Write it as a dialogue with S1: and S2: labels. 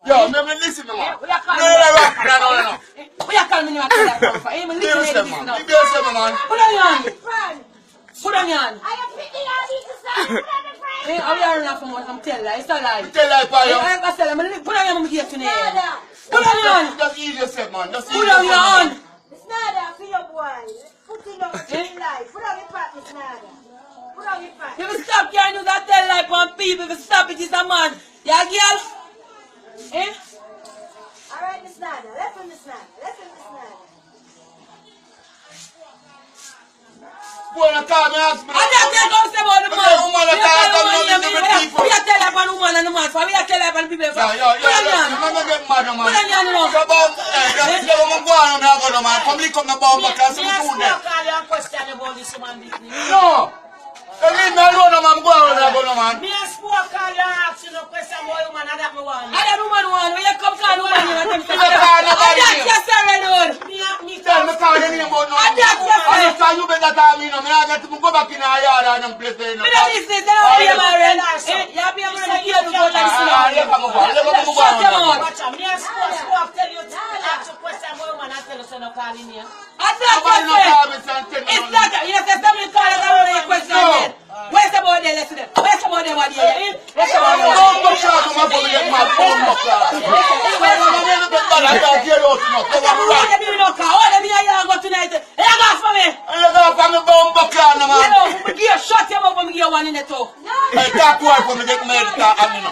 S1: Yo, never listen to man.
S2: Who you call me?
S1: No.
S2: Who you call me now? Hey, man, listen to this now.
S1: You get some man.
S2: Put on your hand. Put on your hand.
S3: I am picking all these to say. Put on the friend.
S2: Hey, how you are enough for more? I'm telling you, it's a lie.
S1: Tell like for you.
S2: I'm going to tell you, put on your hand here tonight.
S3: Nada.
S2: Put on your hand.
S1: That's easy step man. That's easy.
S2: Put on your hand.
S3: It's nada for your boy. Put it up in life. Put on your part, it's nada. Put on your part.
S2: If you stop carrying use that tell lie on people, if you stop it, it's a man. Yeah, girl? Eh?
S3: Alright, Miss Nada. Left him, Miss Nada. Left him, Miss Nada.
S1: Boy, I can't be asking me.
S2: I just tell us about the man.
S1: Woman, I can't come down to the people.
S2: We are telling about the woman and the man. So we are telling about the people.
S1: Yo, you man get mad, man.
S2: Put on your hand, you know.
S1: You're bomb. That's the woman go on, I'm going to man. Come lick up my bomb, I can't see the food there.
S2: call you a question about this woman business.
S1: No. Leave me alone, man. I'm going to man.
S2: Me a spoke call you ask you no question about woman and that me want. And that woman want. When you come call woman, you want them to
S1: call nobody.
S2: That's your sorry, Lord.
S1: Tell me call your name about no.
S2: And that's your sorry.
S1: Understand you better tell me, no. Me not get to go back in our yard and them place there, no.
S2: Me don't listen. They don't be married. You have to be able to hear the word like this now.
S1: Let me go.
S2: Shut your mouth.
S4: Watch out, me a spoke tell you to ask a question about woman and tell us you're not calling here.
S2: That's not what I said. It's not that. You have to tell me call it out of your question again. Where's the boy there? Listen. Where's the boy there? What do you hear? Where's the boy there?
S1: Don't go shot to my boy, get mad. Don't go shot. I can't hear you out enough. Come on,
S2: What
S1: right.
S2: do you know? What do you hear? Go tonight. Hey, you got for me.
S1: You go for me bomb buckler, man.
S2: You know, give you shot you up and give you one in the toe.
S1: Hey, talk to her for me, get mad. I mean,